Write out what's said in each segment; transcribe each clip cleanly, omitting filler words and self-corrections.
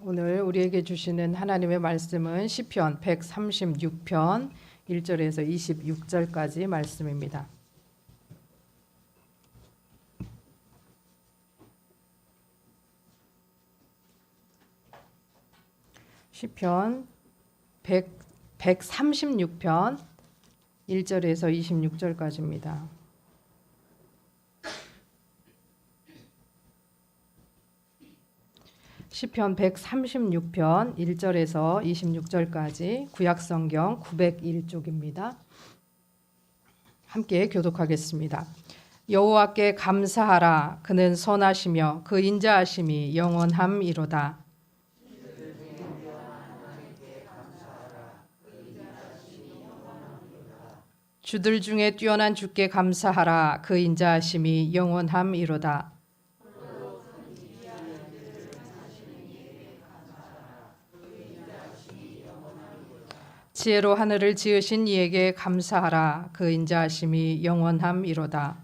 오늘 우리에게 주시는 하나님의 말씀은 시편 136편 1절에서 26절까지 말씀입니다. 시편 136편 1절에서 26절까지입니다. 시편 136편 1절에서 26절까지 구약성경 901쪽입니다. 함께 교독하겠습니다. 여호와께 감사하라. 그는 선하시며 그 인자하심이 영원함이로다. 주들 중에 뛰어난 주께 감사하라. 그 인자하심이 영원함이로다. 지혜로 하늘을 지으신 이에게 감사하라. 그 인자하심이 영원함이로다.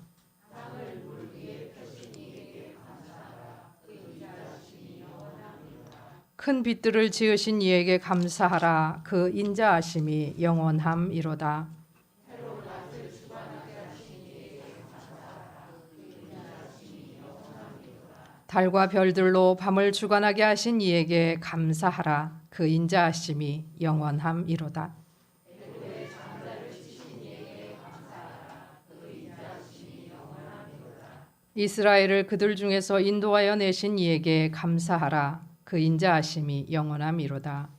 큰 빛들을 지으신 이에게 감사하라. 그 인자하심이 영원함이로다. 달과 별들로 밤을 주관하게 하신 이에게 감사하라. 그 인자하심이 영원함이로다. 이스라엘을 그들 중에서 인도하여 내신 이에게 감사하라. 그 인자하심이 영원함이로다.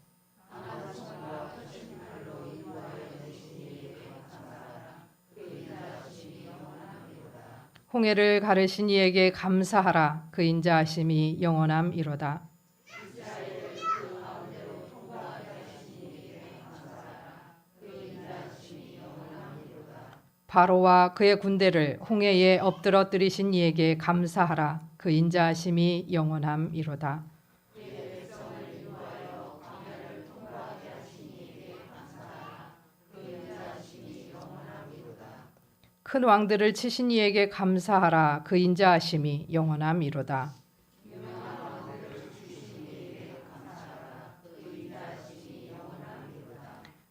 홍해를 가르신 이에게 감사하라. 그 인자하심이 영원함이로다. 바로와 그의 군대를 홍해에 엎드러뜨리신 이에게 감사하라. 그 인자하심이 영원함이로다. 큰 왕들을 치신 이에게 감사하라. 그 인자하심이 영원함이로다.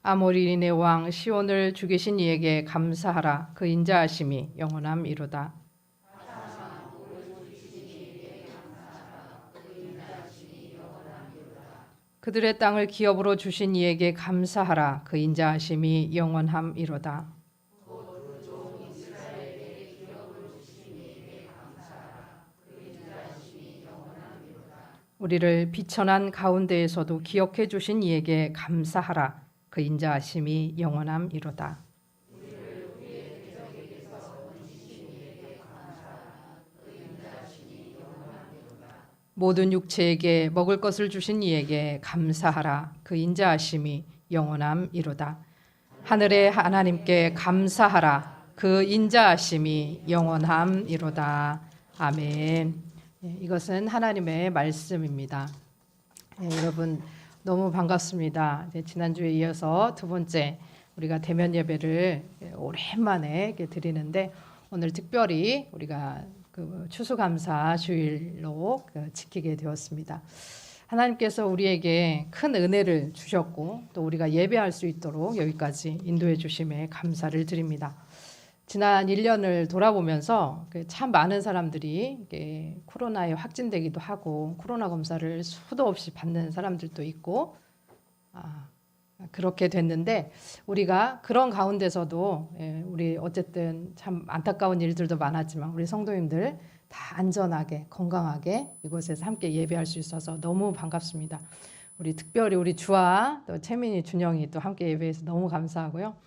아모리인의 왕 시온을 죽이신 이에게 감사하라. 그 인자하심이 영원함이로다. 그들의 땅을 기업으로 주신 이에게 감사하라. 그 인자하심이 영원함이로다. 우리를 비천한 가운데에서도 기억해 주신 이에게 감사하라. 그 인자하심이 영원함이로다. 모든 육체에게 먹을 것을 주신 이에게 감사하라. 그 인자하심이 영원함이로다. 하늘의 하나님께 감사하라. 그 인자하심이 영원함이로다. 아멘. 이것은 하나님의 말씀입니다. 여러분 너무 반갑습니다. 지난주에 이어서 두 번째 우리가 대면 예배를 오랜만에 드리는데 오늘 특별히 우리가 추수감사 주일로 지키게 되었습니다. 하나님께서 우리에게 큰 은혜를 주셨고 또 우리가 예배할 수 있도록 여기까지 인도해 주심에 감사를 드립니다. 지난 1년을 돌아보면서 참 많은 사람들이 코로나에 확진되기도 하고 코로나 검사를 수도 없이 받는 사람들도 있고 그렇게 됐는데 우리가 그런 가운데서도 우리 어쨌든 참 안타까운 일들도 많았지만 우리 성도님들 다 안전하게 건강하게 이곳에서 함께 예배할 수 있어서 너무 반갑습니다. 우리 특별히 우리 주아 또 채민이 준영이 또 함께 예배해서 너무 감사하고요.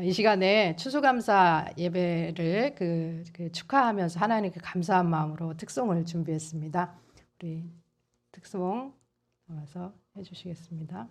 이 시간에 추수감사 예배를 축하하면서 하나님께 감사한 마음으로 특송을 준비했습니다. 우리 특송 와서 해주시겠습니다.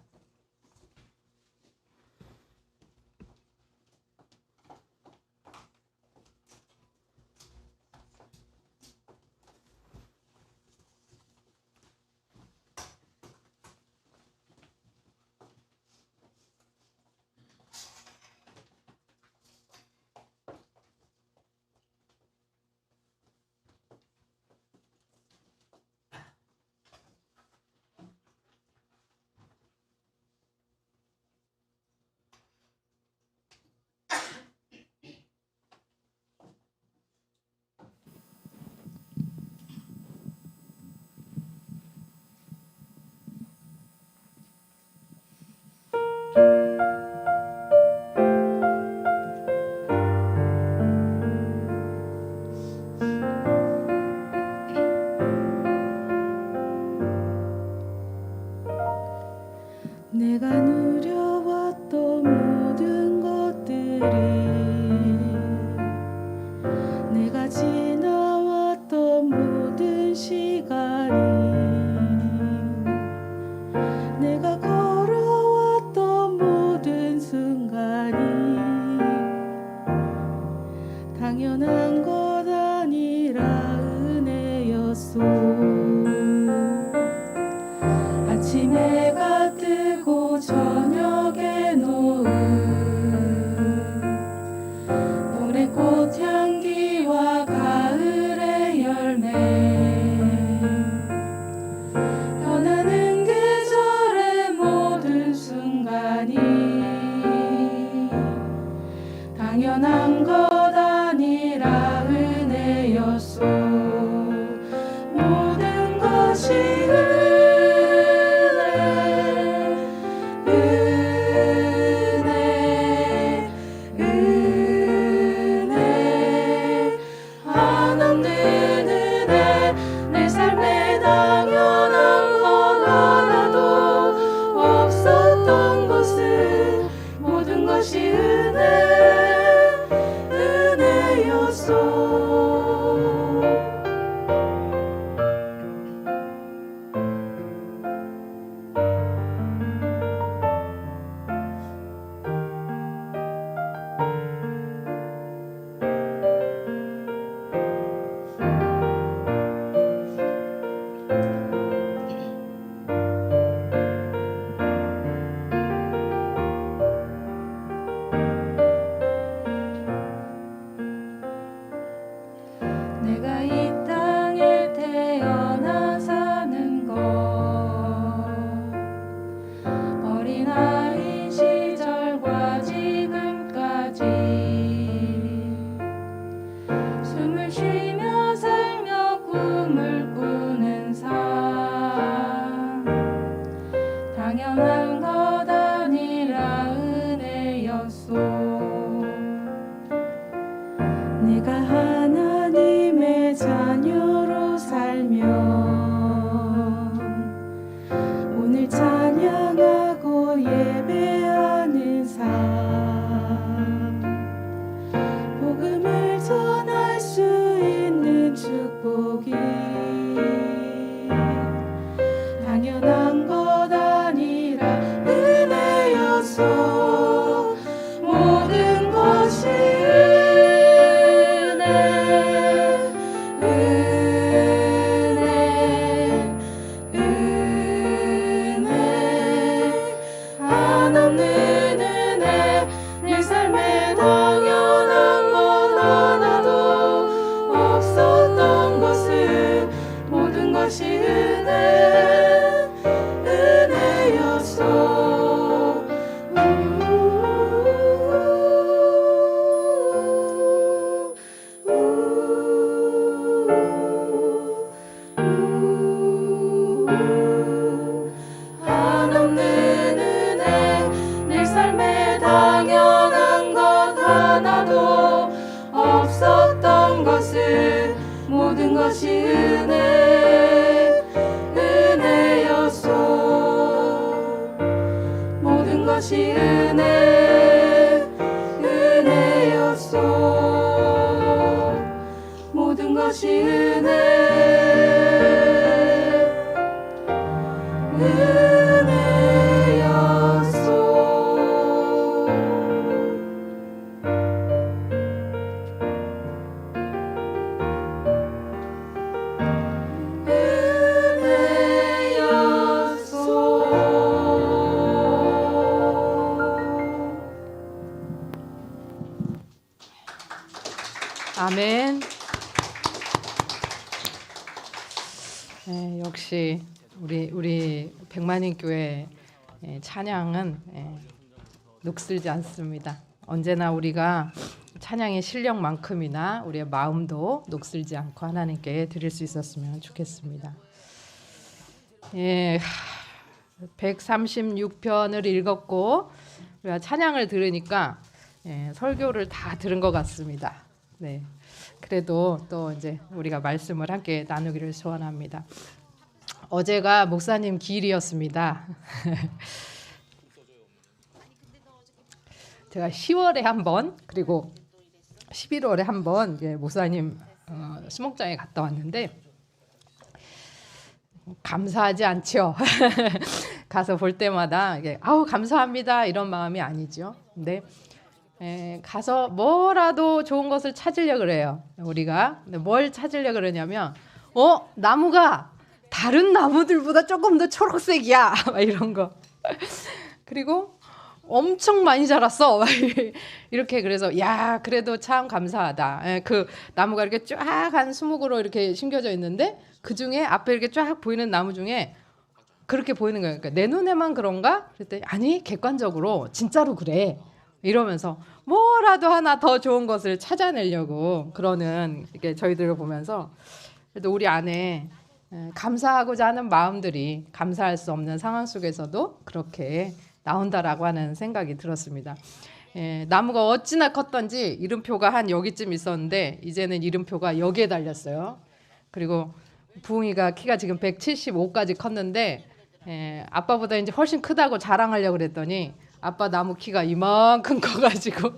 시간이 내가 걸어왔던 모든 순간이 당연한 것 아니라 은혜였소. 아침 해가 뜨고 저녁에 노을 노래꽃 향기와 가을의 열매 변하는 계절의 모든 순간이 당연한 것 아니라 은혜였소. 모든 것이 은혜 한없는 은혜 내 삶에 당연한 것 하나도 없었던 것은 모든 것이 은혜였소. 내가 이 땅에 태어나 사는 것 어린아이 시절과 지금까지 숨을 쉬며 살며 꿈을 꾸는 삶 당연한 것 아니라 은혜였소. 내가 하나님의 자녀로 살면 오늘 찬양하고 예배하는 삶 복음을 전할 수 있는 축복이 당연한 것 아니라 은혜였소. 모든 것이 한없는 은혜 내 삶에 당연한 것 하나도 없었던 것은 모든 것이 은혜였소. 한없는 은혜 내 삶에 당연한 것 하나도 없었던 것은 모든 것이 은혜였소. 모든 것이 은혜였소. 모든 것이 아멘. 역시 우리 백만인 교회 찬양은 녹슬지 않습니다. 언제나 우리가 찬양의 실력만큼이나 우리의 마음도 녹슬지 않고 하나님께 드릴 수 있었으면 좋겠습니다. 136편을 읽었고 우리가 찬양을 들으니까 설교를 다 들은 것 같습니다. 네. 그래도 또 이제 우리가 말씀을 함께 나누기를 소원합니다. 어제가 목사님 기일이었습니다. 제가 10월에 한 번 그리고 11월에 한 번 목사님 수목장에 갔다 왔는데 감사하지 않죠. 가서 볼 때마다 이게 아우 감사합니다 이런 마음이 아니죠. 근데 가서 뭐라도 좋은 것을 찾으려 그래요. 우리가 근데 뭘 찾으려 그러냐면 나무가 다른 나무들보다 조금 더 초록색이야 막 이런 거. 그리고 엄청 많이 자랐어. 이렇게 그래서 야 그래도 참 감사하다. 그 나무가 이렇게 쫙 한 수목으로 이렇게 심겨져 있는데 그 중에 앞에 이렇게 쫙 보이는 나무 중에 그렇게 보이는 거예요. 그러니까 내 눈에만 그런가? 그랬더니 아니 객관적으로 진짜로 그래. 이러면서 뭐라도 하나 더 좋은 것을 찾아내려고 그러는 이렇게 저희들을 보면서 그래도 우리 안에 감사하고자 하는 마음들이 감사할 수 없는 상황 속에서도 그렇게 나온다라고 하는 생각이 들었습니다. 나무가 어찌나 컸던지 이름표가 한 여기쯤 있었는데 이제는 이름표가 여기에 달렸어요. 그리고 부흥이가 키가 지금 175까지 컸는데 아빠보다 이제 훨씬 크다고 자랑하려고 그랬더니 아빠 나무 키가 이만큼 커가지고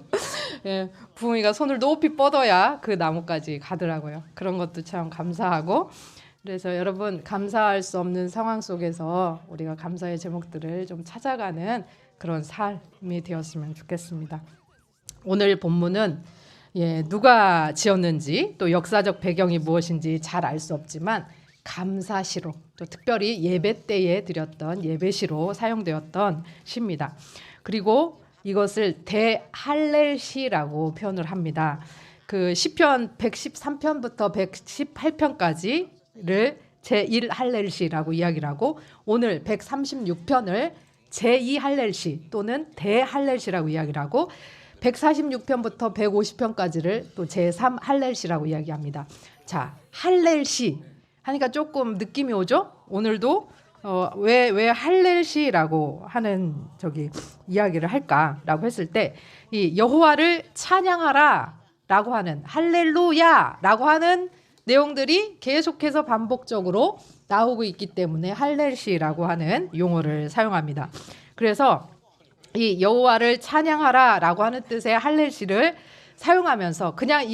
부흥이가 손을 높이 뻗어야 그 나무까지 가더라고요. 그런 것도 참 감사하고 그래서 여러분 감사할 수 없는 상황 속에서 우리가 감사의 제목들을 좀 찾아가는 그런 삶이 되었으면 좋겠습니다. 오늘 본문은 누가 지었는지 또 역사적 배경이 무엇인지 잘 알 수 없지만 감사시로 또 특별히 예배 때에 드렸던 예배시로 사용되었던 시입니다. 그리고 이것을 대할렐시라고 표현을 합니다. 그 시편 113편부터 118편까지를 제1할렐시라고 이야기를 하고 오늘 136편을 제2할렐시 또는 대할렐시라고 이야기를 하고 146편부터 150편까지를 또 제3할렐시라고 이야기합니다. 자, 할렐시 하니까 조금 느낌이 오죠? 오늘도 왜 할렐시라고 하는 이야기를 할까라고 했을 때 이 여호와를 찬양하라라고 하는 할렐루야라고 하는 내용들이 계속해서 반복적으로 나오고 있기 때문에 할렐시라고 하는 용어를 사용합니다. 그래서 이 여호와를 찬양하라라고 하는 뜻의 할렐시를 사용하면서 그냥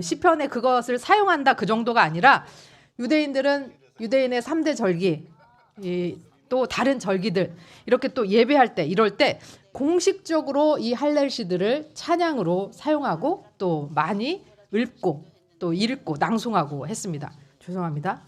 시편에 그것을 사용한다 그 정도가 아니라 유대인들은 유대인의 3대 절기 또 다른 절기들 이렇게 또 예배할 때 이럴 때 공식적으로 이 할렐시들을 찬양으로 사용하고 또 많이 읽고 또 읽고 낭송하고 했습니다. 죄송합니다.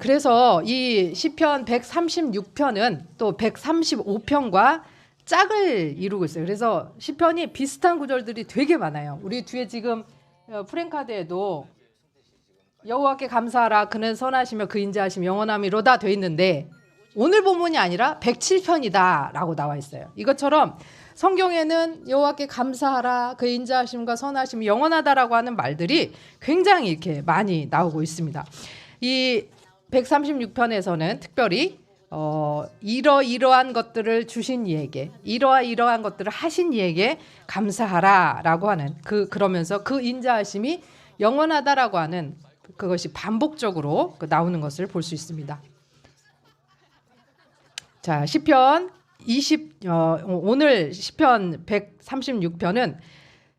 그래서 이 시편 136편은 또 135편과 짝을 이루고 있어요. 그래서 시편이 비슷한 구절들이 되게 많아요. 우리 뒤에 지금 프랭카드에도 여호와께 감사하라 그는 선하시며 그 인자하심이 영원함이로다 돼 있는데 오늘 본문이 아니라 107편이다 라고 나와 있어요. 이것처럼 성경에는 여호와께 감사하라 그 인자하심과 선하심이 영원하다라고 하는 말들이 굉장히 이렇게 많이 나오고 있습니다. 이 136편에서는 특별히 이러이러한 것들을 주신 이에게 이러이러한 것들을 하신 이에게 감사하라라고 하는 그러면서 그 인자하심이 영원하다라고 하는 그것이 반복적으로 나오는 것을 볼 수 있습니다. 자, 시편 오늘 시편 136편은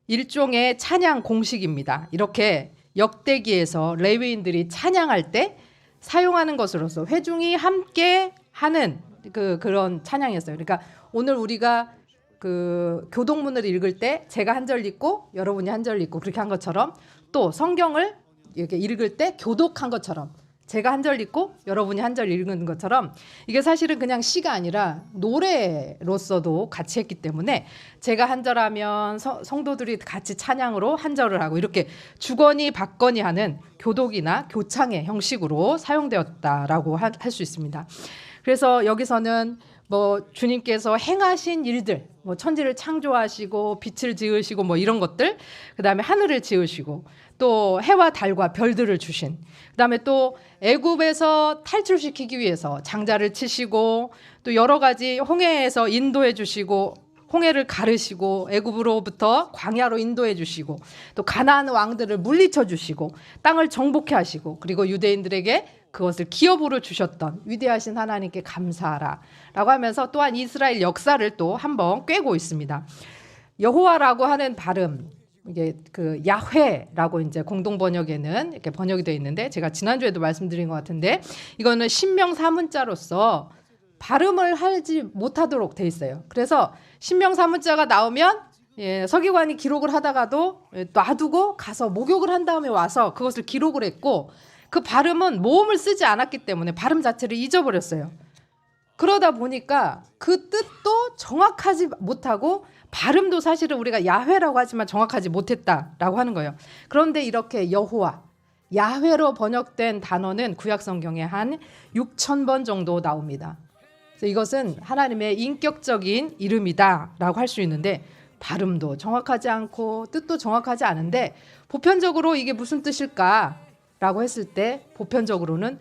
일종의 찬양 공식입니다. 이렇게 역대기에서 레위인들이 찬양할 때 사용하는 것으로서 회중이 함께 하는 그런 찬양이었어요. 그러니까 오늘 우리가 그 교동문을 읽을 때 제가 한 절 읽고 여러분이 한 절 읽고 그렇게 한 것처럼 또 성경을 이렇게 읽을 때 교독한 것처럼 제가 한 절 읽고 여러분이 한 절 읽는 것처럼 이게 사실은 그냥 시가 아니라 노래로서도 같이 했기 때문에 제가 한 절 하면 성도들이 같이 찬양으로 한 절을 하고 이렇게 주거니 받거니 하는 교독이나 교창의 형식으로 사용되었다라고 할 수 있습니다. 그래서 여기서는 주님께서 행하신 일들, 천지를 창조하시고 빛을 지으시고 이런 것들, 그다음에 하늘을 지으시고 또 해와 달과 별들을 주신, 그다음에 또 애굽에서 탈출시키기 위해서 장자를 치시고 또 여러 가지 홍해에서 인도해 주시고 홍해를 가르시고 애굽으로부터 광야로 인도해 주시고 또 가나안 왕들을 물리쳐 주시고 땅을 정복해 하시고 그리고 유대인들에게 그것을 기업으로 주셨던 위대하신 하나님께 감사하라 라고 하면서 또한 이스라엘 역사를 또 한번 꿰고 있습니다. 여호와라고 하는 발음, 이게 그 야훼라고 이제 공동 번역에는 이렇게 번역이 되어 있는데, 제가 지난주에도 말씀드린 것 같은데 이거는 신명 사문자로서 발음을 하지 못하도록 돼 있어요. 그래서 신명 사문자가 나오면 서기관이 기록을 하다가도 놔두고 가서 목욕을 한 다음에 와서 그것을 기록을 했고, 그 발음은 모음을 쓰지 않았기 때문에 발음 자체를 잊어버렸어요. 그러다 보니까 그 뜻도 정확하지 못하고 발음도 사실은 우리가 야훼라고 하지만 정확하지 못했다라고 하는 거예요. 그런데 이렇게 여호와, 야훼로 번역된 단어는 구약 성경에 한 6,000번 정도 나옵니다. 그래서 이것은 하나님의 인격적인 이름이다라고 할 수 있는데, 발음도 정확하지 않고 뜻도 정확하지 않은데 보편적으로 이게 무슨 뜻일까라고 했을 때 보편적으로는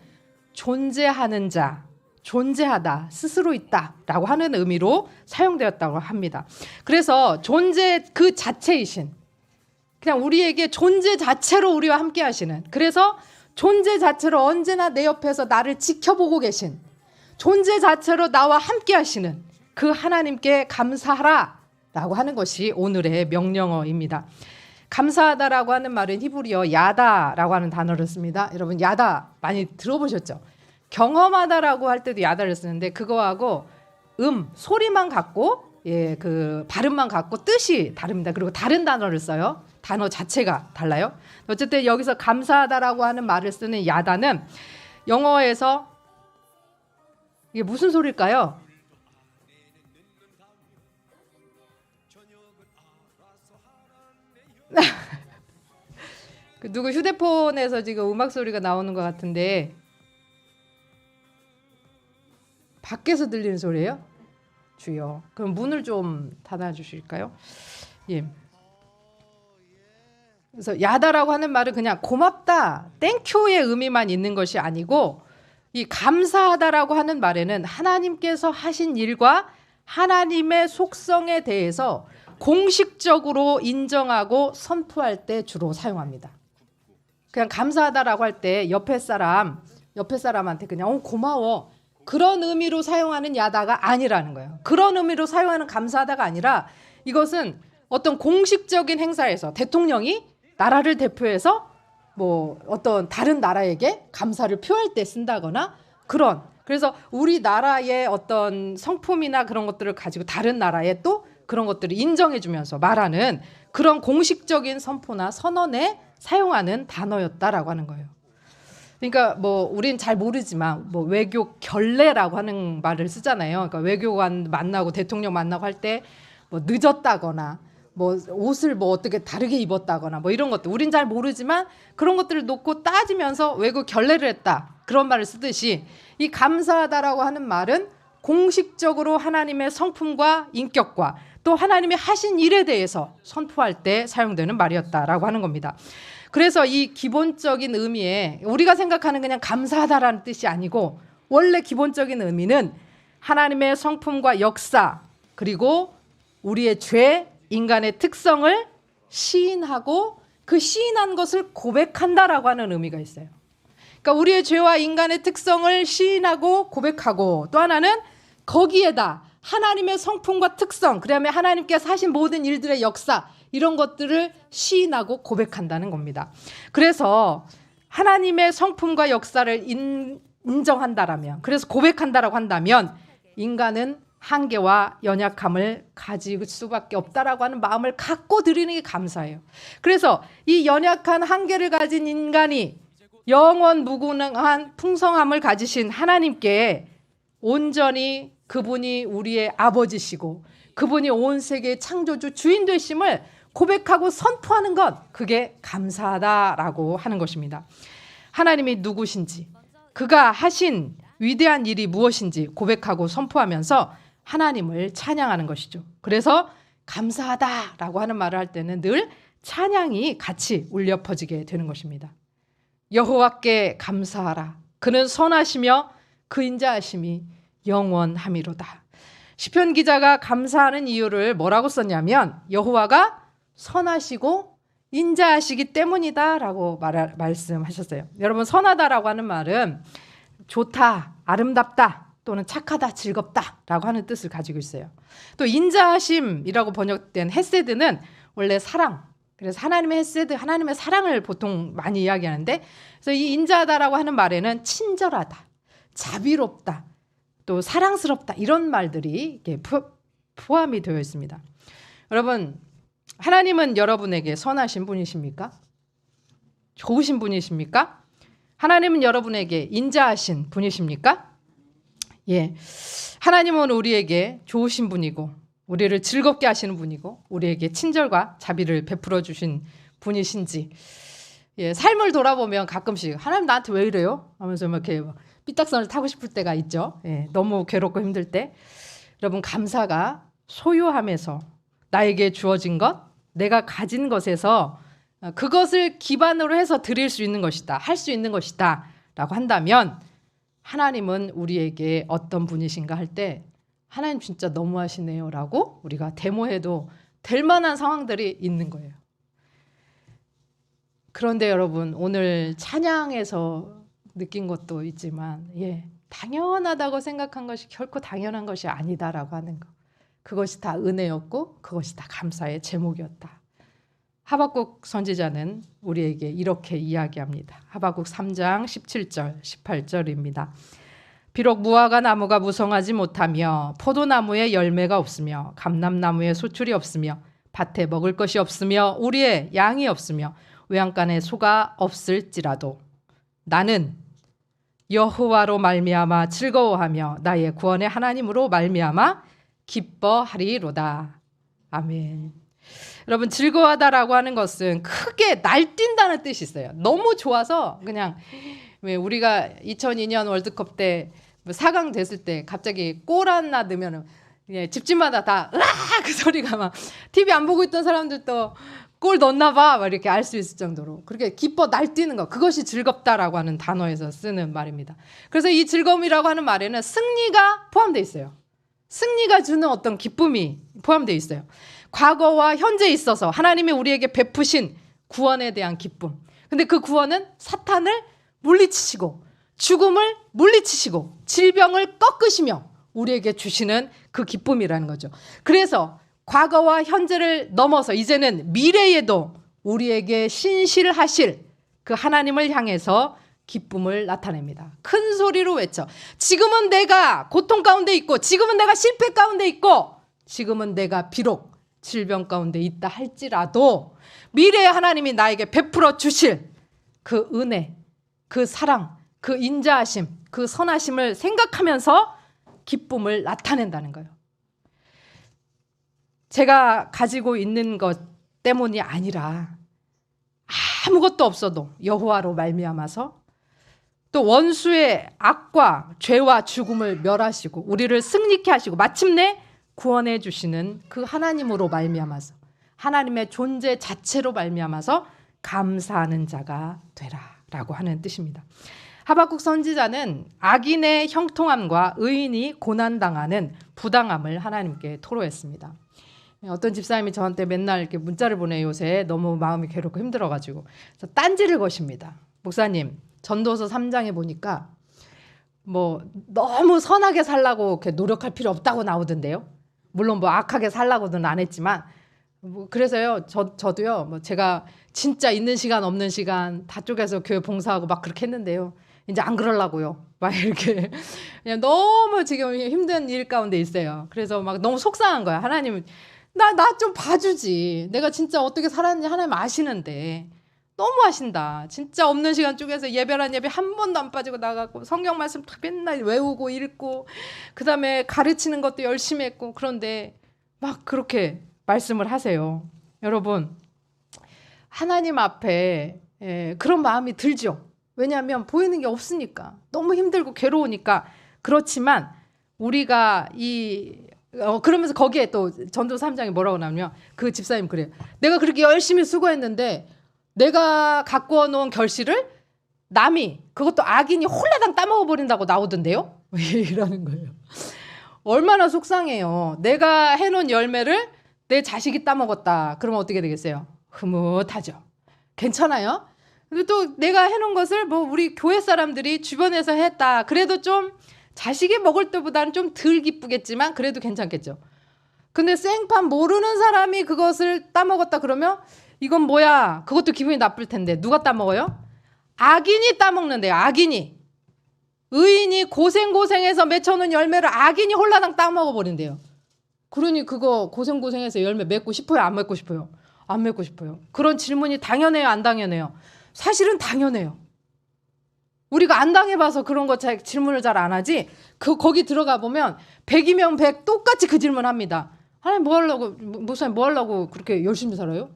존재하는 자, 존재하다, 스스로 있다라고 하는 의미로 사용되었다고 합니다. 그래서 존재 그 자체이신, 그냥 우리에게 존재 자체로 우리와 함께 하시는, 그래서 존재 자체로 언제나 내 옆에서 나를 지켜보고 계신, 존재 자체로 나와 함께 하시는 그 하나님께 감사하라 라고 하는 것이 오늘의 명령어입니다. 감사하다라고 하는 말은 히브리어 야다라고 하는 단어를 씁니다. 여러분 야다 많이 들어보셨죠? 경험하다라고 할 때도 야다를 쓰는데 그거하고 소리만 갖고 그 발음만 갖고 뜻이 다릅니다. 그리고 다른 단어를 써요. 단어 자체가 달라요. 어쨌든 여기서 감사하다라고 하는 말을 쓰는 야다는 영어에서 이게 무슨 소리일까요? 그 누구 휴대폰에서 지금 음악 소리가 나오는 것 같은데 밖에서 들리는 소리예요? 주여. 그럼 문을 좀 닫아주실까요? 예. 그래서 야다라고 하는 말은 그냥 고맙다, 땡큐의 의미만 있는 것이 아니고, 이 감사하다라고 하는 말에는 하나님께서 하신 일과 하나님의 속성에 대해서 공식적으로 인정하고 선포할 때 주로 사용합니다. 그냥 감사하다라고 할 때 옆에 사람한테 그냥 고마워, 그런 의미로 사용하는 야다가 아니라는 거예요. 그런 의미로 사용하는 감사하다가 아니라 이것은 어떤 공식적인 행사에서 대통령이 나라를 대표해서 뭐 어떤 다른 나라에게 감사를 표할 때 쓴다거나 그런, 그래서 우리나라의 어떤 성품이나 그런 것들을 가지고 다른 나라에 또 그런 것들을 인정해주면서 말하는 그런 공식적인 선포나 선언에 사용하는 단어였다라고 하는 거예요. 그러니까 뭐 우린 잘 모르지만 뭐 외교 결례라고 하는 말을 쓰잖아요. 그러니까 외교관 만나고 대통령 만나고 할 때 뭐 늦었다거나 뭐 옷을 뭐 어떻게 다르게 입었다거나 뭐 이런 것들 우린 잘 모르지만 그런 것들을 놓고 따지면서 외교 결례를 했다, 그런 말을 쓰듯이 이 감사하다라고 하는 말은 공식적으로 하나님의 성품과 인격과 또 하나님의 하신 일에 대해서 선포할 때 사용되는 말이었다라고 하는 겁니다. 그래서 이 기본적인 의미에 우리가 생각하는 그냥 감사하다라는 뜻이 아니고, 원래 기본적인 의미는 하나님의 성품과 역사, 그리고 우리의 죄, 인간의 특성을 시인하고 그 시인한 것을 고백한다라고 하는 의미가 있어요. 그러니까 우리의 죄와 인간의 특성을 시인하고 고백하고, 또 하나는 거기에다 하나님의 성품과 특성, 그다음에 하나님께서 하신 모든 일들의 역사, 이런 것들을 시인하고 고백한다는 겁니다. 그래서 하나님의 성품과 역사를 인정한다라면, 그래서 고백한다라고 한다면 인간은 한계와 연약함을 가질 수밖에 없다라고 하는 마음을 갖고 드리는 게 감사해요. 그래서 이 연약한 한계를 가진 인간이 영원 무궁한 풍성함을 가지신 하나님께 온전히 그분이 우리의 아버지시고 그분이 온 세계의 창조주 주인 되심을 고백하고 선포하는 것, 그게 감사하다라고 하는 것입니다. 하나님이 누구신지, 그가 하신 위대한 일이 무엇인지 고백하고 선포하면서 하나님을 찬양하는 것이죠. 그래서 감사하다라고 하는 말을 할 때는 늘 찬양이 같이 울려 퍼지게 되는 것입니다. 여호와께 감사하라. 그는 선하시며 그 인자하심이 영원함이로다. 시편 기자가 감사하는 이유를 뭐라고 썼냐면, 여호와가 선하시고 인자하시기 때문이다라고 말씀하셨어요. 여러분, 선하다라고 하는 말은 좋다, 아름답다, 또는 착하다, 즐겁다라고 하는 뜻을 가지고 있어요. 또 인자하심이라고 번역된 헤세드는 원래 사랑, 그래서 하나님의 헤세드, 하나님의 사랑을 보통 많이 이야기하는데, 그래서 이 인자하다라고 하는 말에는 친절하다, 자비롭다, 또 사랑스럽다, 이런 말들이 이렇게 포함이 되어 있습니다. 여러분, 하나님은 여러분에게 선하신 분이십니까? 좋으신 분이십니까? 하나님은 여러분에게 인자하신 분이십니까? 예, 하나님은 우리에게 좋으신 분이고, 우리를 즐겁게 하시는 분이고, 우리에게 친절과 자비를 베풀어 주신 분이신지, 예, 삶을 돌아보면 가끔씩 하나님 나한테 왜 이래요? 하면서 이렇게 삐딱선을 타고 싶을 때가 있죠. 예, 너무 괴롭고 힘들 때. 여러분, 감사가 소유함에서 나에게 주어진 것, 내가 가진 것에서 그것을 기반으로 해서 드릴 수 있는 것이다, 할 수 있는 것이다 라고 한다면, 하나님은 우리에게 어떤 분이신가 할 때 하나님 진짜 너무하시네요 라고 우리가 데모해도 될 만한 상황들이 있는 거예요. 그런데 여러분, 오늘 찬양에서 느낀 것도 있지만, 예, 당연하다고 생각한 것이 결코 당연한 것이 아니다라고 하는 것, 그것이 다 은혜였고 그것이 다 감사의 제목이었다. 하박국 선지자는 우리에게 이렇게 이야기합니다. 하박국 3장 17절 18절입니다. 비록 무화과 나무가 무성하지 못하며 포도나무에 열매가 없으며 감람나무에 소출이 없으며 밭에 먹을 것이 없으며 우리의 양이 없으며 외양간에 소가 없을지라도 나는 여호와로 말미암아 즐거워하며 나의 구원의 하나님으로 말미암아 기뻐하리로다. 아멘. 여러분, 즐거워하다라고 하는 것은 크게 날뛴다는 뜻이 있어요. 너무 좋아서 그냥, 왜 우리가 2002년 월드컵 때 4강 됐을 때 갑자기 골 하나 넣으면 집집마다 다 으아! 그 소리가 막, TV 안 보고 있던 사람들도 골 넣었나 봐 막 이렇게 알 수 있을 정도로 그렇게 기뻐 날뛰는 것, 그것이 즐겁다라고 하는 단어에서 쓰는 말입니다. 그래서 이 즐거움이라고 하는 말에는 승리가 포함되어 있어요. 승리가 주는 어떤 기쁨이 포함되어 있어요. 과거와 현재에 있어서 하나님이 우리에게 베푸신 구원에 대한 기쁨. 근데 그 구원은 사탄을 물리치시고 죽음을 물리치시고 질병을 꺾으시며 우리에게 주시는 그 기쁨이라는 거죠. 그래서 과거와 현재를 넘어서 이제는 미래에도 우리에게 신실하실 그 하나님을 향해서 기쁨을 나타냅니다. 큰 소리로 외쳐. 지금은 내가 고통 가운데 있고, 지금은 내가 실패 가운데 있고, 지금은 내가 비록 질병 가운데 있다 할지라도 미래에 하나님이 나에게 베풀어 주실 그 은혜, 그 사랑, 그 인자하심, 그 선하심을 생각하면서 기쁨을 나타낸다는 거예요. 제가 가지고 있는 것 때문이 아니라 아무것도 없어도 여호와로 말미암아서 또 원수의 악과 죄와 죽음을 멸하시고 우리를 승리케 하시고 마침내 구원해 주시는 그 하나님으로 말미암아서, 하나님의 존재 자체로 말미암아서 감사하는 자가 되라라고 하는 뜻입니다. 하박국 선지자는 악인의 형통함과 의인이 고난당하는 부당함을 하나님께 토로했습니다. 어떤 집사님이 저한테 맨날 이렇게 문자를 보내요. 요새 너무 마음이 괴롭고 힘들어가지고. 그래서 딴지를 거십니다. 목사님, 전도서 3장에 보니까 뭐 너무 선하게 살라고 이렇게 노력할 필요 없다고 나오던데요. 물론 뭐 악하게 살라고는 안 했지만, 뭐 그래서요, 저도요, 뭐 제가 진짜 있는 시간 없는 시간 다 쪼개서 교회 봉사하고 막 그렇게 했는데요. 이제 안 그러려고요. 막 이렇게 그냥 너무 지금 힘든 일 가운데 있어요. 그래서 막 너무 속상한 거야. 하나님, 나 좀 봐주지. 내가 진짜 어떻게 살았는지 하나님 아시는데 너무 하신다. 진짜 없는 시간 쪼개서 예배란 예배 한 번도 안 빠지고 나가고 성경 말씀 다 맨날 외우고 읽고 그다음에 가르치는 것도 열심히 했고, 그런데 막 그렇게 말씀을 하세요. 여러분, 하나님 앞에 그런 마음이 들죠. 왜냐하면 보이는 게 없으니까, 너무 힘들고 괴로우니까. 그렇지만 우리가 그러면서 거기에 또 전도 3장에 뭐라고 나오냐면, 그 집사님 그래요. 내가 그렇게 열심히 수고했는데 내가 갖고 놓은 결실을 남이, 그것도 악인이 홀라당 따먹어 버린다고 나오던데요. 이러는 거예요. 얼마나 속상해요. 내가 해놓은 열매를 내 자식이 따먹었다. 그러면 어떻게 되겠어요? 흐뭇하죠. 괜찮아요? 그리고 또 내가 해놓은 것을 뭐 우리 교회 사람들이 주변에서 했다. 그래도 좀 자식이 먹을 때보다는 좀 덜 기쁘겠지만 그래도 괜찮겠죠. 근데 생판 모르는 사람이 그것을 따먹었다 그러면 이건 뭐야? 그것도 기분이 나쁠 텐데 누가 따먹어요? 악인이 따먹는데요. 악인이. 의인이 고생해서 맺혀놓은 열매를 악인이 홀라당 따먹어버린대요. 그러니 그거 고생해서 열매 맺고 싶어요? 안 맺고 싶어요? 안 맺고 싶어요. 그런 질문이 당연해요? 안 당연해요? 사실은 당연해요. 우리가 안 당해봐서 그런 거 질문을 잘 안 하지. 거기 들어가 보면 100이면 100 똑같이 그 질문 합니다. 하나님 뭐 하려고, 목사님 뭐 하려고 그렇게 열심히 살아요?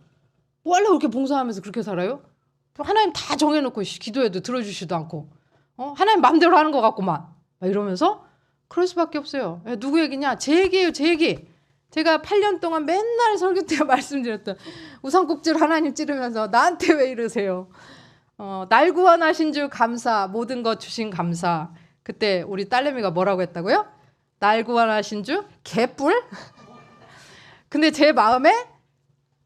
뭐 하려고 그렇게 봉사하면서 그렇게 살아요? 하나님 다 정해놓고 기도해도 들어주지도 않고 하나님 마음대로 하는 것 같구만 막 이러면서 그럴 수밖에 없어요. 누구 얘기냐? 제 얘기예요. 제 얘기. 제가 8년 동안 맨날 설교 때 말씀드렸던 우산꼭지를 하나님 찌르면서 나한테 왜 이러세요? 날 구원하신 주 감사, 모든 것 주신 감사. 그때 우리 딸내미가 뭐라고 했다고요? 날 구원하신 주 개뿔? 근데 제 마음에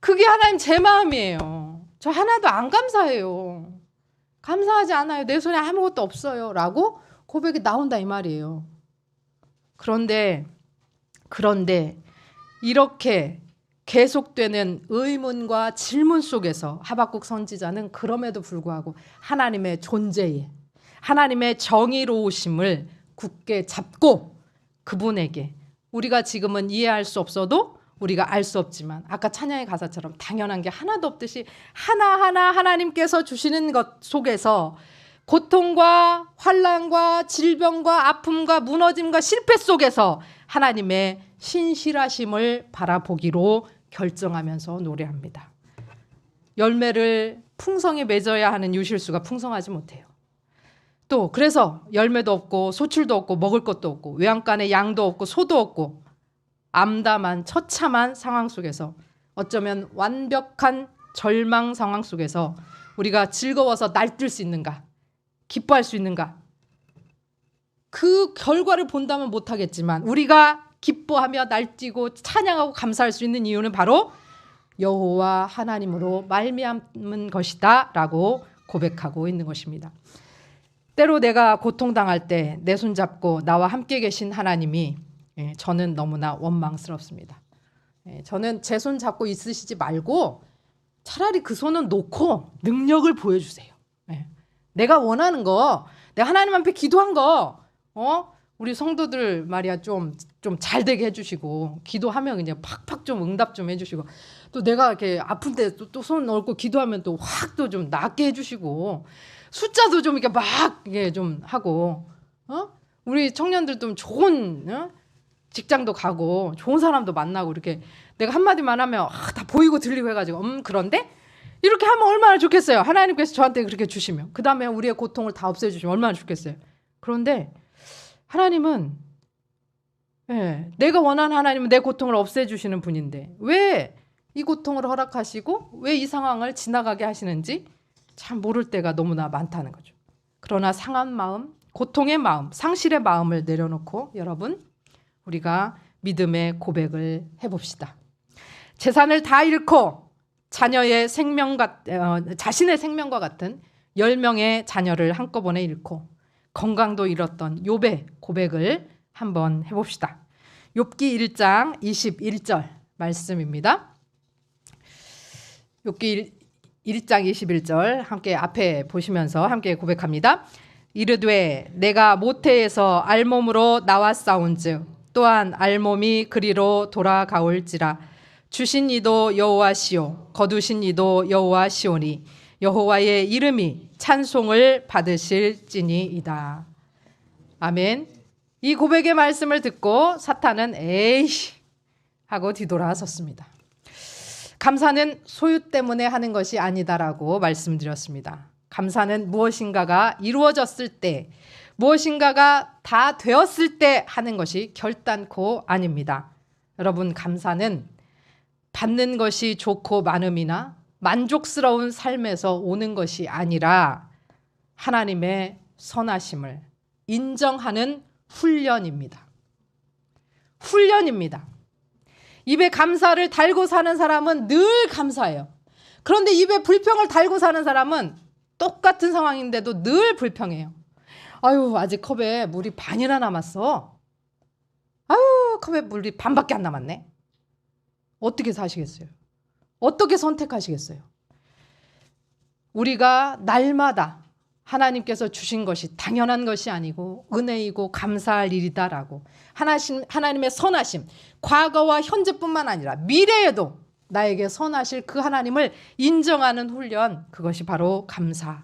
그게 하나님 제 마음이에요. 저 하나도 안 감사해요. 감사하지 않아요. 내 손에 아무것도 없어요. 라고 고백이 나온다 이 말이에요. 그런데 이렇게 계속되는 의문과 질문 속에서 하박국 선지자는 그럼에도 불구하고 하나님의 존재에 하나님의 정의로우심을 굳게 잡고 그분에게 우리가 지금은 이해할 수 없어도 우리가 알 수 없지만 아까 찬양의 가사처럼 당연한 게 하나도 없듯이 하나하나 하나님께서 주시는 것 속에서 고통과 환난과 질병과 아픔과 무너짐과 실패 속에서 하나님의 신실하심을 바라보기로 결정하면서 노래합니다. 열매를 풍성히 맺어야 하는 유실수가 풍성하지 못해요. 또 그래서 열매도 없고 소출도 없고 먹을 것도 없고 외양간에 양도 없고 소도 없고 암담한 처참한 상황 속에서 어쩌면 완벽한 절망 상황 속에서 우리가 즐거워서 날뛸 수 있는가? 기뻐할 수 있는가? 그 결과를 본다면 못하겠지만 우리가 기뻐하며 날뛰고 찬양하고 감사할 수 있는 이유는 바로 여호와 하나님으로 말미암은 것이다 라고 고백하고 있는 것입니다. 때로 내가 고통당할 때 내 손 잡고 나와 함께 계신 하나님이 저는 너무나 원망스럽습니다. 저는 제 손 잡고 있으시지 말고 차라리 그 손은 놓고 능력을 보여주세요. 내가 원하는 거, 내가 하나님 앞에 기도한 거, 우리 성도들 말이야 좀 잘 되게 해주시고 기도하면 그냥 팍팍 좀 응답 좀 해주시고 또 내가 이렇게 아픈데 또 손 얹고 기도하면 또 확 또 좀 낫게 해주시고 숫자도 좀 이렇게 막 이게 좀 하고 우리 청년들 좀 좋은 직장도 가고 좋은 사람도 만나고 이렇게 내가 한마디만 하면 다 보이고 들리고 해가지고 그런데 이렇게 하면 얼마나 좋겠어요. 하나님께서 저한테 그렇게 주시면 그 다음에 우리의 고통을 다 없애주시면 얼마나 좋겠어요. 그런데 하나님은 내가 원하는 하나님은 내 고통을 없애주시는 분인데 왜 이 고통을 허락하시고 왜 이 상황을 지나가게 하시는지 참 모를 때가 너무나 많다는 거죠. 그러나 상한 마음, 고통의 마음, 상실의 마음을 내려놓고 여러분 우리가 믿음의 고백을 해봅시다. 재산을 다 잃고 자신의 생명과 같은 10명의 자녀를 한꺼번에 잃고 건강도 잃었던 욥의 고백을 한번 해봅시다. 욥기 1장 21절 말씀입니다. 욥기 1장 21절 함께 앞에 보시면서 함께 고백합니다. 이르되 내가 모태에서 알몸으로 나왔사온즉 또한 알몸이 그리로 돌아가올지라 주신 이도 여호와시오 거두신 이도 여호와시오니 여호와의 이름이 찬송을 받으실지니이다. 아멘. 이 고백의 말씀을 듣고 사탄은 에이 하고 뒤돌아섰습니다. 감사는 소유 때문에 하는 것이 아니다라고 말씀드렸습니다. 감사는 무엇인가가 이루어졌을 때, 무엇인가가 다 되었을 때 하는 것이 결단코 아닙니다. 여러분, 감사는 받는 것이 좋고 많음이나 만족스러운 삶에서 오는 것이 아니라 하나님의 선하심을 인정하는 훈련입니다. 훈련입니다. 입에 감사를 달고 사는 사람은 늘 감사해요. 그런데 입에 불평을 달고 사는 사람은 똑같은 상황인데도 늘 불평해요. 아유, 아직 컵에 물이 반이나 남았어. 아유, 컵에 물이 반밖에 안 남았네. 어떻게 사시겠어요? 어떻게 선택하시겠어요? 우리가 날마다 하나님께서 주신 것이 당연한 것이 아니고 은혜이고 감사할 일이다라고 하나님의 선하심, 과거와 현재뿐만 아니라 미래에도 나에게 선하실 그 하나님을 인정하는 훈련, 그것이 바로 감사.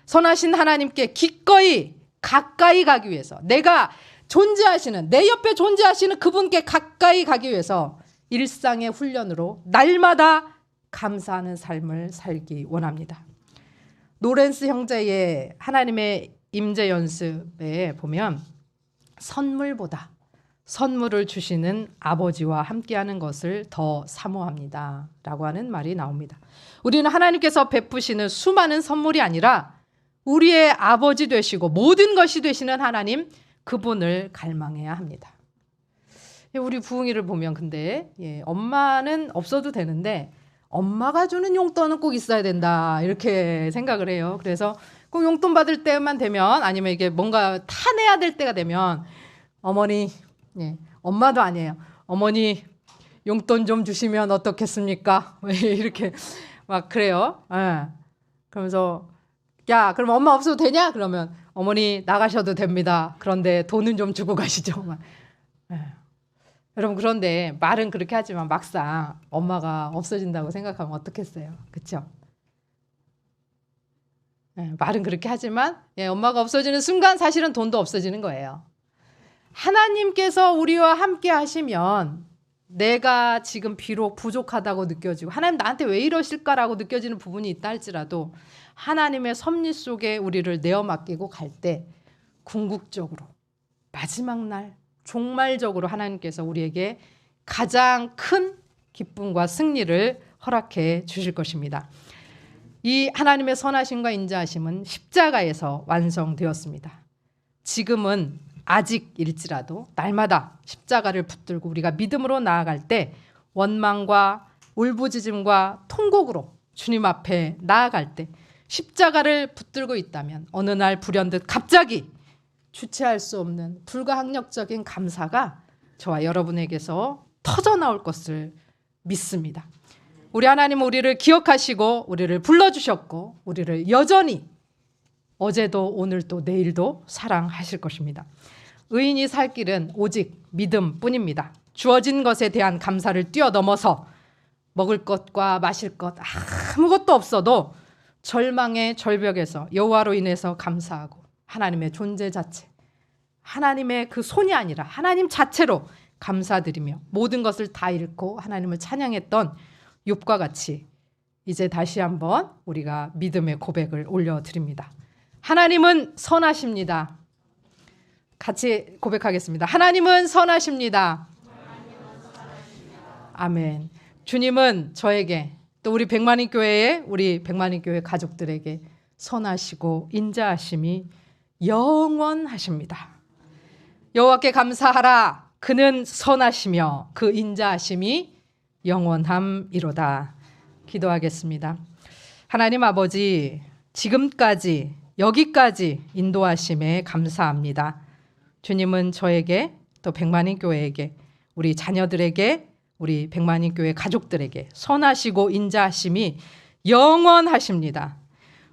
선하신 하나님께 기꺼이 가까이 가기 위해서, 내가 존재하시는, 내 옆에 존재하시는 그분께 가까이 가기 위해서 일상의 훈련으로 날마다 감사하는 삶을 살기 원합니다. 노렌스 형제의 하나님의 임재 연습에 보면 선물보다 선물을 주시는 아버지와 함께하는 것을 더 사모합니다 라고 하는 말이 나옵니다. 우리는 하나님께서 베푸시는 수많은 선물이 아니라 우리의 아버지 되시고 모든 것이 되시는 하나님, 그분을 갈망해야 합니다. 우리 부흥이를 보면 근데 엄마는 없어도 되는데 엄마가 주는 용돈은 꼭 있어야 된다 이렇게 생각을 해요. 그래서 꼭 용돈 받을 때만 되면, 아니면 이게 뭔가 타내야 될 때가 되면 어머니, 엄마도 아니에요. 어머니 용돈 좀 주시면 어떻겠습니까? 이렇게 막 그래요. 그러면서 야, 그럼 엄마 없어도 되냐? 그러면 어머니 나가셔도 됩니다. 그런데 돈은 좀 주고 가시죠. 여러분, 그런데 말은 그렇게 하지만 막상 엄마가 없어진다고 생각하면 어떻겠어요? 그렇죠? 말은 그렇게 하지만 엄마가 없어지는 순간 사실은 돈도 없어지는 거예요. 하나님께서 우리와 함께 하시면 내가 지금 비록 부족하다고 느껴지고 하나님 나한테 왜 이러실까라고 느껴지는 부분이 있다 할지라도 하나님의 섭리 속에 우리를 내어 맡기고 갈 때 궁극적으로 마지막 날 종말적으로 하나님께서 우리에게 가장 큰 기쁨과 승리를 허락해 주실 것입니다. 이 하나님의 선하심과 인자하심은 십자가에서 완성되었습니다. 지금은 아직일지라도 날마다 십자가를 붙들고 우리가 믿음으로 나아갈 때 원망과 울부짖음과 통곡으로 주님 앞에 나아갈 때 십자가를 붙들고 있다면 어느 날 불현듯 갑자기 주체할 수 없는 불가항력적인 감사가 저와 여러분에게서 터져나올 것을 믿습니다. 우리 하나님은 우리를 기억하시고 우리를 불러주셨고 우리를 여전히 어제도 오늘도 내일도 사랑하실 것입니다. 의인이 살 길은 오직 믿음뿐입니다. 주어진 것에 대한 감사를 뛰어넘어서 먹을 것과 마실 것 아무것도 없어도 절망의 절벽에서 여호와로 인해서 감사하고 하나님의 존재 자체, 하나님의 그 손이 아니라 하나님 자체로 감사드리며 모든 것을 다 잃고 하나님을 찬양했던 욥과 같이 이제 다시 한번 우리가 믿음의 고백을 올려드립니다. 하나님은 선하십니다. 같이 고백하겠습니다. 하나님은 선하십니다. 아멘. 주님은 저에게 또 우리 백만인 교회에 우리 백만인 교회 가족들에게 선하시고 인자하심이 영원하십니다. 여호와께 감사하라. 그는 선하시며 그 인자하심이 영원함이로다. 기도하겠습니다. 하나님 아버지, 지금까지 여기까지 인도하심에 감사합니다. 주님은 저에게 또 백만인 교회에게 우리 자녀들에게 우리 백만인 교회 가족들에게 선하시고 인자하심이 영원하십니다.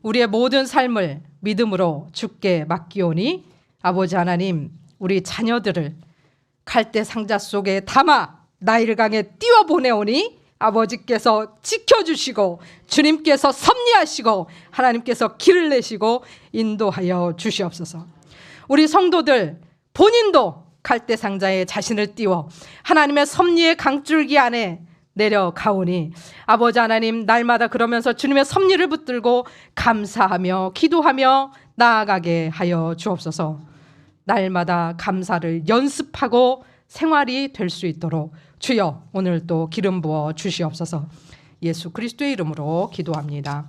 우리의 모든 삶을 믿음으로 주께 맡기오니 아버지 하나님, 우리 자녀들을 갈대 상자 속에 담아 나일 강에 띄워보내오니 아버지께서 지켜주시고 주님께서 섭리하시고 하나님께서 길을 내시고 인도하여 주시옵소서. 우리 성도들 본인도 갈대 상자에 자신을 띄워 하나님의 섭리의 강줄기 안에 내려가오니 아버지 하나님, 날마다 그러면서 주님의 섭리를 붙들고 감사하며 기도하며 나아가게 하여 주옵소서. 날마다 감사를 연습하고 생활이 될 수 있도록 주여 오늘도 기름 부어 주시옵소서. 예수 그리스도의 이름으로 기도합니다.